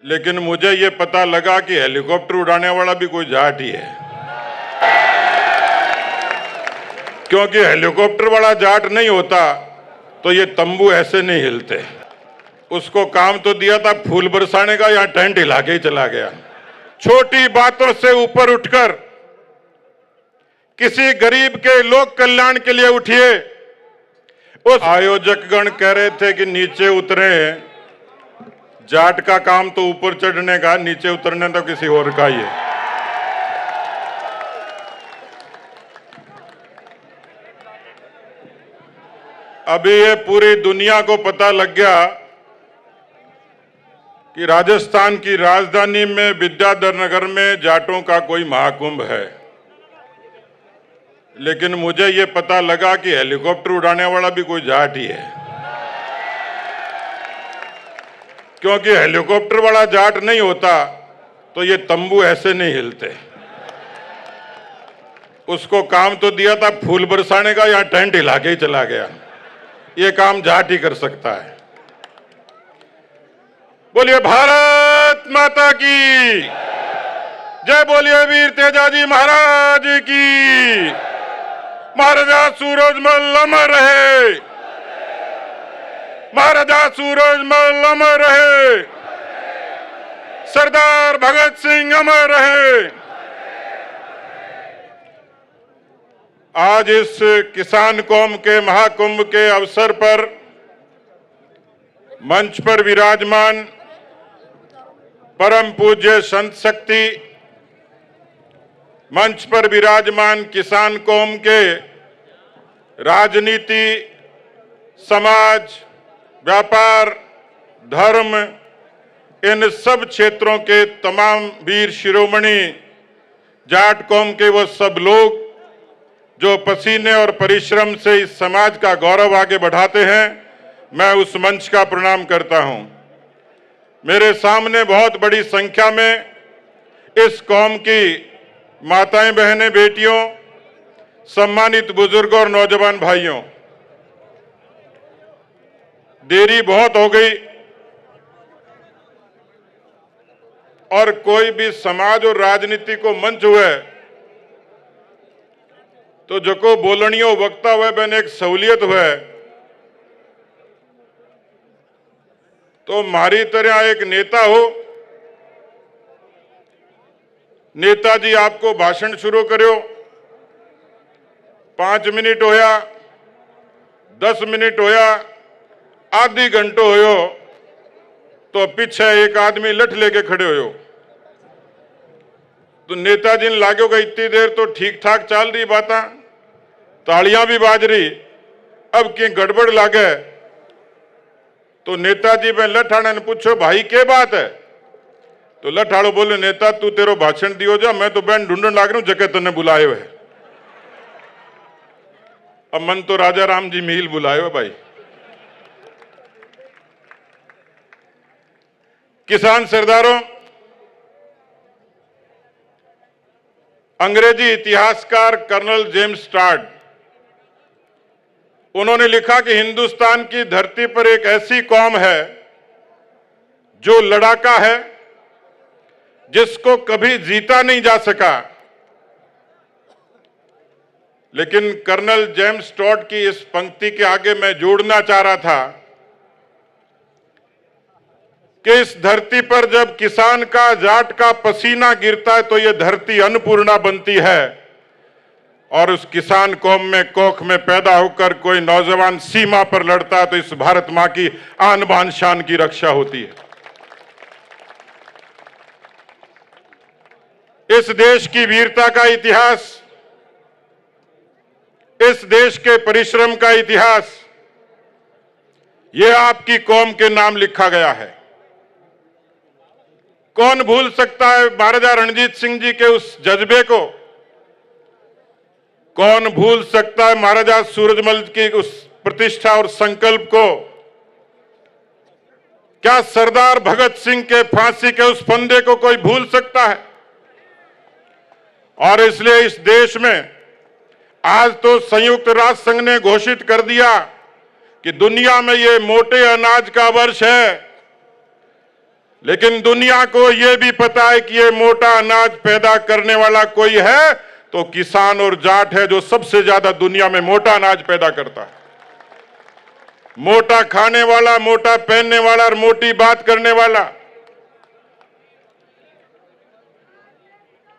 लेकिन मुझे ये पता लगा कि हेलीकॉप्टर उड़ाने वाला भी कोई जाट ही है, क्योंकि हेलीकॉप्टर वाला जाट नहीं होता तो ये तंबू ऐसे नहीं हिलते। उसको काम तो दिया था फूल बरसाने का, यहां टेंट हिला के ही चला गया। छोटी बातों से ऊपर उठकर किसी गरीब के लोक कल्याण के लिए उठिए। उस आयोजकगण कह रहे थे कि नीचे उतरे, जाट का काम तो ऊपर चढ़ने का, नीचे उतरने तो किसी और का ही है। अभी ये पूरी दुनिया को पता लग गया कि राजस्थान की राजधानी में विद्याधर नगर में जाटों का कोई महाकुंभ है, लेकिन मुझे ये पता लगा कि हेलीकॉप्टर उड़ाने वाला भी कोई जाट ही है, क्योंकि हेलीकॉप्टर वाला जाट नहीं होता तो ये तंबू ऐसे नहीं हिलते। उसको काम तो दिया था फूल बरसाने का, यहां टेंट हिला के ही चला गया। ये काम जाट ही कर सकता है। बोलिए भारत माता की जय, बोलिए वीर तेजाजी महाराज की। महाराजा सूरजमल अमर रहे, महाराजा सूरजमल अमर रहे, सरदार भगत सिंह अमर रहे। आज इस किसान कौम के महाकुंभ के अवसर पर मंच पर विराजमान परम पूज्य संत शक्ति, मंच पर विराजमान किसान कौम के राजनीति, समाज, व्यापार, धर्म, इन सब क्षेत्रों के तमाम वीर शिरोमणि, जाट कौम के वो सब लोग जो पसीने और परिश्रम से इस समाज का गौरव आगे बढ़ाते हैं, मैं उस मंच का प्रणाम करता हूं। मेरे सामने बहुत बड़ी संख्या में इस कौम की माताएं, बहनें, बेटियों, सम्मानित बुजुर्गों और नौजवान भाइयों, देरी बहुत हो गई और कोई भी समाज और राजनीति को मंच हुए तो जको बोलनियो वक्ता हुए बने एक सहूलियत हुए, तो मारी तरह एक नेता हो, नेताजी आपको भाषण शुरू करो, 5 मिनट होया, 10 मिनट होया, आधी घंटो होयो, तो पीछे एक आदमी लठ लेके खड़े होयो, तो नेताजी ने लागो कि इतनी देर तो ठीक ठाक चल रही बात, तालियां भी बाज रही, अब की गड़बड़ लागे, तो नेताजी में लठाणे ने पूछो भाई क्या बात है, तो लठाड़ो बोले नेता तू तेरो भाषण दियो जा, मैं तो बहन ढूंढन लाग रहा हूं जगह तने बुलायो है। अब मन तो राजा राम जी मील बुलायो भाई। किसान सरदारों, अंग्रेजी इतिहासकार कर्नल जेम्स टॉड, उन्होंने लिखा कि हिंदुस्तान की धरती पर एक ऐसी कौम है जो लड़ाका है, जिसको कभी जीता नहीं जा सका। लेकिन कर्नल जेम्स टॉड की इस पंक्ति के आगे मैं जोड़ना चाह रहा था कि इस धरती पर जब किसान का, जाट का पसीना गिरता है तो यह धरती अन्नपूर्णा बनती है, और उस किसान कौम में, कोख में पैदा होकर कोई नौजवान सीमा पर लड़ता है तो इस भारत मां की आन बान शान की रक्षा होती है। इस देश की वीरता का इतिहास, इस देश के परिश्रम का इतिहास, यह आपकी कौम के नाम लिखा गया है। कौन भूल सकता है महाराजा रणजीत सिंह जी के उस जज्बे को? कौन भूल सकता है महाराजा सूरजमल की उस प्रतिष्ठा और संकल्प को? क्या सरदार भगत सिंह के फांसी के उस फंदे को कोई भूल सकता है? और इसलिए इस देश में आज तो संयुक्त राष्ट्र संघ ने घोषित कर दिया कि दुनिया में ये मोटे अनाज का वर्ष है, लेकिन दुनिया को यह भी पता है कि ये मोटा अनाज पैदा करने वाला कोई है तो किसान और जाट है, जो सबसे ज्यादा दुनिया में मोटा अनाज पैदा करता है। मोटा खाने वाला, मोटा पहनने वाला और मोटी बात करने वाला।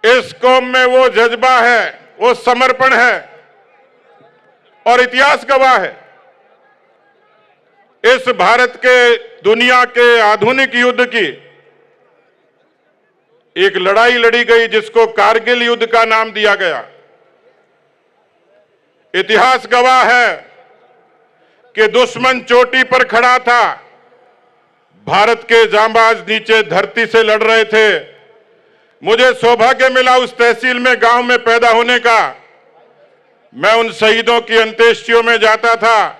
इस कौम में वो जज्बा है, वो समर्पण है और इतिहास गवाह है। इस भारत के दुनिया के आधुनिक युद्ध की एक लड़ाई लड़ी गई जिसको कारगिल युद्ध का नाम दिया गया। इतिहास गवाह है कि दुश्मन चोटी पर खड़ा था, भारत के जांबाज नीचे धरती से लड़ रहे थे। मुझे सौभाग्य मिला उस तहसील में, गांव में पैदा होने का। मैं उन शहीदों की अंत्येष्टियों में जाता था,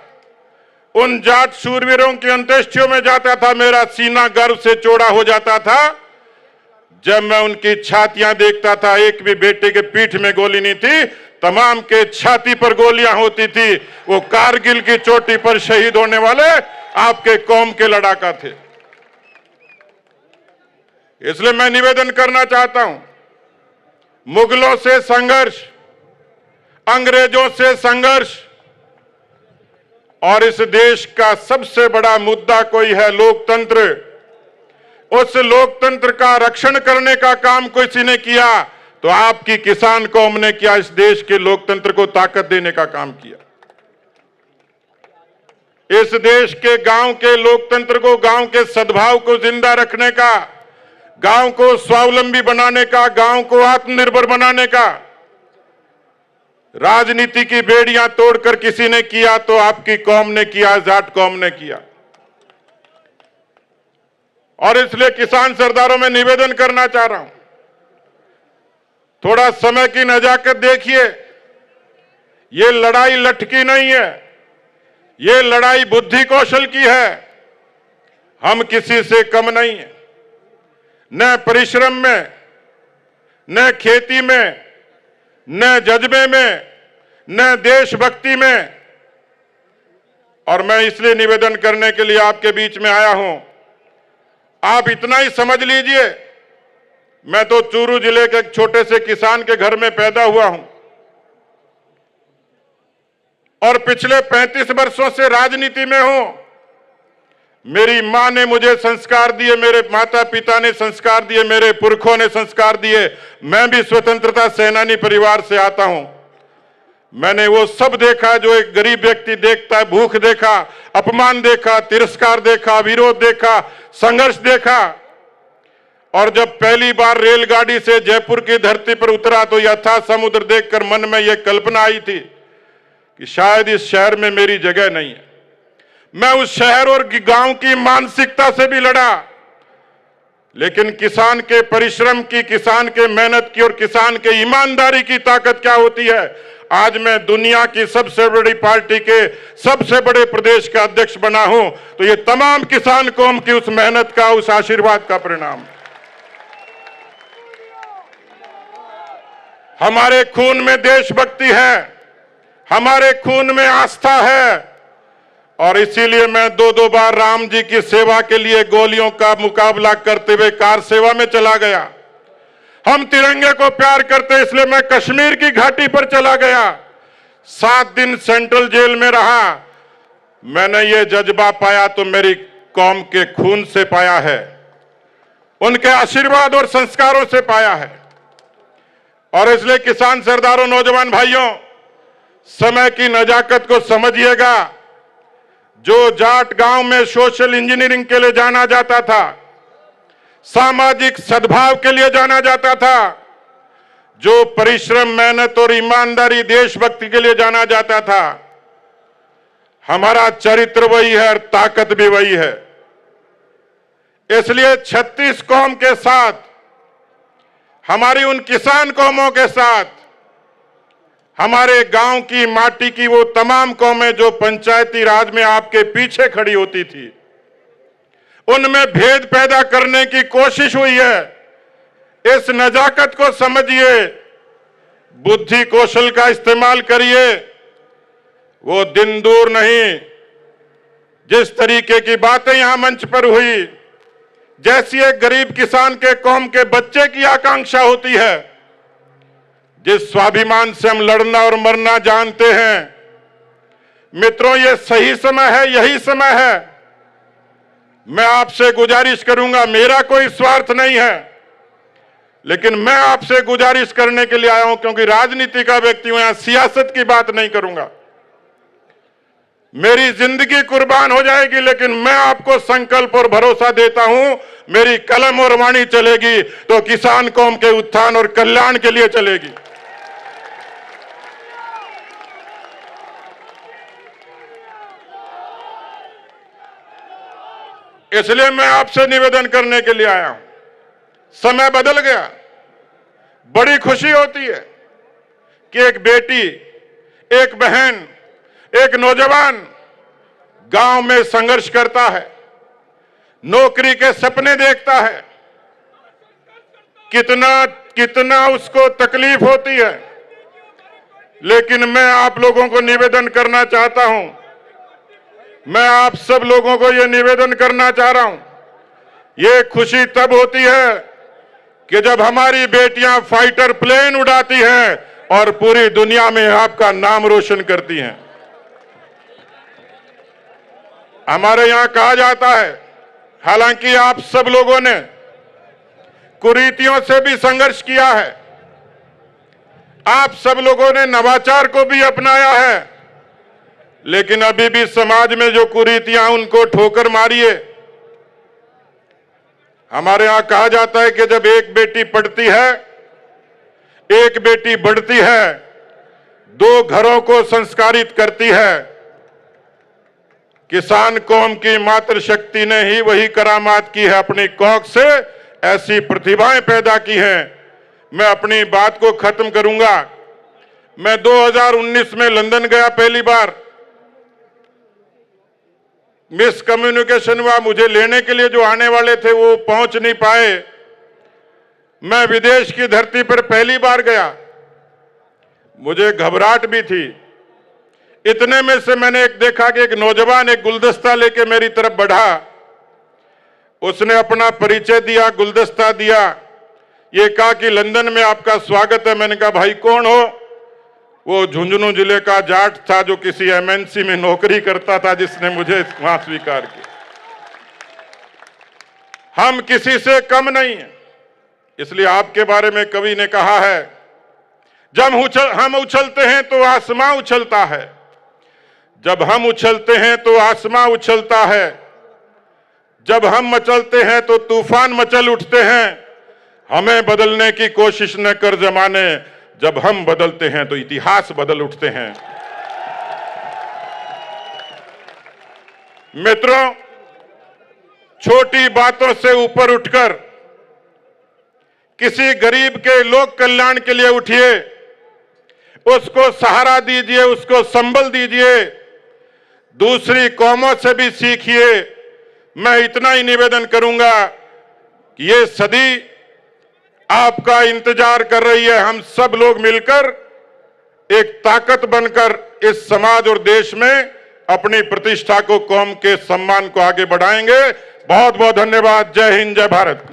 उन जाट शूरवीरों की अंत्येष्टियों में जाता था। मेरा सीना गर्व से चौड़ा हो जाता था जब मैं उनकी छातियां देखता था। एक भी बेटे के पीठ में गोली नहीं थी, तमाम के छाती पर गोलियां होती थी। वो कारगिल की चोटी पर शहीद होने वाले आपके कौम के लड़ाका थे। इसलिए मैं निवेदन करना चाहता हूं, मुगलों से संघर्ष, अंग्रेजों से संघर्ष, और इस देश का सबसे बड़ा मुद्दा कोई है लोकतंत्र। उस लोकतंत्र का रक्षण करने का काम किसी ने किया तो आपकी किसान कौम ने किया। इस देश के लोकतंत्र को ताकत देने का काम किया। इस देश के गांव के लोकतंत्र को, गांव के सद्भाव को जिंदा रखने का, गांव को स्वावलंबी बनाने का, गांव को आत्मनिर्भर बनाने का राजनीति की बेड़ियां तोड़कर किसी ने किया तो आपकी कौम ने किया, जाट कौम ने किया। और इसलिए किसान सरदारों में निवेदन करना चाह रहा हूं, थोड़ा समय की नजाकत देखिए। ये लड़ाई लटकी नहीं है, ये लड़ाई बुद्धि कौशल की है। हम किसी से कम नहीं है, न परिश्रम में, न खेती में, न जज्बे में, न देशभक्ति में। और मैं इसलिए निवेदन करने के लिए आपके बीच में आया हूं, आप इतना ही समझ लीजिए, मैं तो चूरू जिले के एक छोटे से किसान के घर में पैदा हुआ हूं और पिछले 35 वर्षों से राजनीति में हूं। मेरी मां ने मुझे संस्कार दिए, मेरे माता पिता ने संस्कार दिए, मेरे पुरखों ने संस्कार दिए। मैं भी स्वतंत्रता सेनानी परिवार से आता हूं। मैंने वो सब देखा जो एक गरीब व्यक्ति देखता है। भूख देखा, अपमान देखा, तिरस्कार देखा, विरोध देखा, संघर्ष देखा। और जब पहली बार रेलगाड़ी से जयपुर की धरती पर उतरा तो यथा समुद्र देखकर मन में यह कल्पना आई थी कि शायद इस शहर में मेरी जगह नहीं है। मैं उस शहर और गांव की मानसिकता से भी लड़ा, लेकिन किसान के परिश्रम की, किसान के मेहनत की और किसान के ईमानदारी की ताकत क्या होती है, आज मैं दुनिया की सबसे बड़ी पार्टी के सबसे बड़े प्रदेश का अध्यक्ष बना हूं तो ये तमाम किसान कौम की उस मेहनत का, उस आशीर्वाद का परिणाम। हमारे खून में देशभक्ति है, हमारे खून में आस्था है और इसीलिए मैं 2-2 बार राम जी की सेवा के लिए गोलियों का मुकाबला करते हुए कार सेवा में चला गया। हम तिरंगे को प्यार करते इसलिए मैं कश्मीर की घाटी पर चला गया, 7 दिन सेंट्रल जेल में रहा। मैंने ये जज्बा पाया तो मेरी कौम के खून से पाया है, उनके आशीर्वाद और संस्कारों से पाया है। और इसलिए किसान सरदारों, नौजवान भाइयों, समय की नजाकत को समझिएगा। जो जाट गांव में सोशल इंजीनियरिंग के लिए जाना जाता था, सामाजिक सद्भाव के लिए जाना जाता था, जो परिश्रम, मेहनत और ईमानदारी, देशभक्ति के लिए जाना जाता था, हमारा चरित्र वही है और ताकत भी वही है। इसलिए 36 कौम के साथ, हमारी उन किसान कौमों के साथ, हमारे गांव की माटी की वो तमाम कौमें जो पंचायती राज में आपके पीछे खड़ी होती थी, उनमें भेद पैदा करने की कोशिश हुई है। इस नजाकत को समझिए, बुद्धि कौशल का इस्तेमाल करिए। वो दिन दूर नहीं, जिस तरीके की बातें यहां मंच पर हुई, जैसी एक गरीब किसान के कौम के बच्चे की आकांक्षा होती है, जिस स्वाभिमान से हम लड़ना और मरना जानते हैं। मित्रों, ये सही समय है, यही समय है। मैं आपसे गुजारिश करूंगा, मेरा कोई स्वार्थ नहीं है, लेकिन मैं आपसे गुजारिश करने के लिए आया हूं, क्योंकि राजनीति का व्यक्ति हूं, यहां सियासत की बात नहीं करूंगा। मेरी जिंदगी कुर्बान हो जाएगी, लेकिन मैं आपको संकल्प और भरोसा देता हूं, मेरी कलम और वाणी चलेगी तो किसान कौम के उत्थान और कल्याण के लिए चलेगी। इसलिए मैं आपसे निवेदन करने के लिए आया हूं। समय बदल गया। बड़ी खुशी होती है कि एक बेटी, एक बहन, एक नौजवान गांव में संघर्ष करता है, नौकरी के सपने देखता है। कितना उसको तकलीफ होती है, लेकिन मैं आप लोगों को निवेदन करना चाहता हूं, मैं आप सब लोगों को यह निवेदन करना चाह रहा हूं, ये खुशी तब होती है कि जब हमारी बेटियां फाइटर प्लेन उड़ाती हैं और पूरी दुनिया में आपका नाम रोशन करती हैं। हमारे यहां कहा जाता है, हालांकि आप सब लोगों ने कुरीतियों से भी संघर्ष किया है, आप सब लोगों ने नवाचार को भी अपनाया है, लेकिन अभी भी समाज में जो कुरीतियां उनको ठोकर मारिए। हमारे यहां कहा जाता है कि जब एक बेटी पढ़ती है, एक बेटी बढ़ती है, दो घरों को संस्कारित करती है। किसान कौम की मातृशक्ति ने ही वही करामात की है, अपनी कौख से ऐसी प्रतिभाएं पैदा की हैं। मैं अपनी बात को खत्म करूंगा। मैं 2019 में लंदन गया पहली बार। मिसकम्युनिकेशन हुआ, मुझे लेने के लिए जो आने वाले थे वो पहुंच नहीं पाए। मैं विदेश की धरती पर पहली बार गया, मुझे घबराहट भी थी। इतने में से मैंने देखा कि एक नौजवान एक गुलदस्ता लेके मेरी तरफ बढ़ा। उसने अपना परिचय दिया, गुलदस्ता दिया, ये कहा कि लंदन में आपका स्वागत है। मैंने कहा भाई कौन हो? वो झुंझुनू जिले का जाट था जो किसी एमएनसी में नौकरी करता था, जिसने मुझे वहां स्वीकार किया। हम किसी से कम नहीं हैं, इसलिए आपके बारे में कवि ने कहा है, जब हम उछलते हैं तो आसमां उछलता है, जब हम उछलते हैं तो आसमां उछलता है, जब हम मचलते हैं तो तूफान मचल उठते हैं। हमें बदलने की कोशिश न कर जमाने, जब हम बदलते हैं तो इतिहास बदल उठते हैं। मित्रों, छोटी बातों से ऊपर उठकर किसी गरीब के लोक कल्याण के लिए उठिए, उसको सहारा दीजिए, उसको संबल दीजिए, दूसरी कौमों से भी सीखिए। मैं इतना ही निवेदन करूंगा कि ये सदी आपका इंतजार कर रही है। हम सब लोग मिलकर एक ताकत बनकर इस समाज और देश में अपनी प्रतिष्ठा को, कौम के सम्मान को आगे बढ़ाएंगे। बहुत बहुत धन्यवाद। जय हिंद, जय भारत।